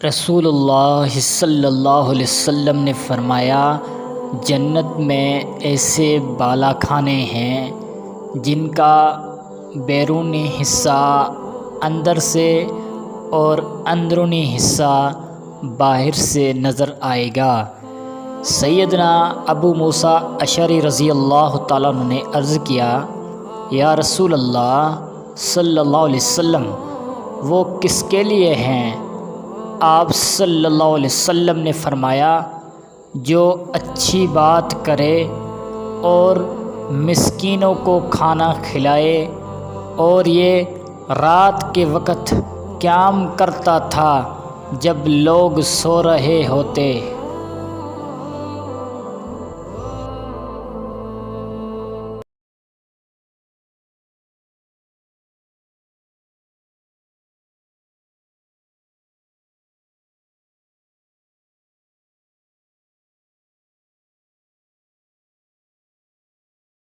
رسول اللہ صلی اللہ علیہ وسلم نے فرمایا، جنت میں ایسے بالا خانے ہیں جن کا بیرونی حصہ اندر سے اور اندرونی حصہ باہر سے نظر آئے گا۔ سیدنا ابو موسیٰ اشعری رضی اللہ تعالیٰ عنہ نے عرض کیا، یا رسول اللہ صلی اللہ علیہ وسلم، وہ کس کے لیے ہیں؟ آپ صلی اللہ علیہ وسلم نے فرمایا، جو اچھی بات کرے اور مسکینوں کو کھانا کھلائے اور یہ رات کے وقت قیام کرتا تھا جب لوگ سو رہے ہوتے۔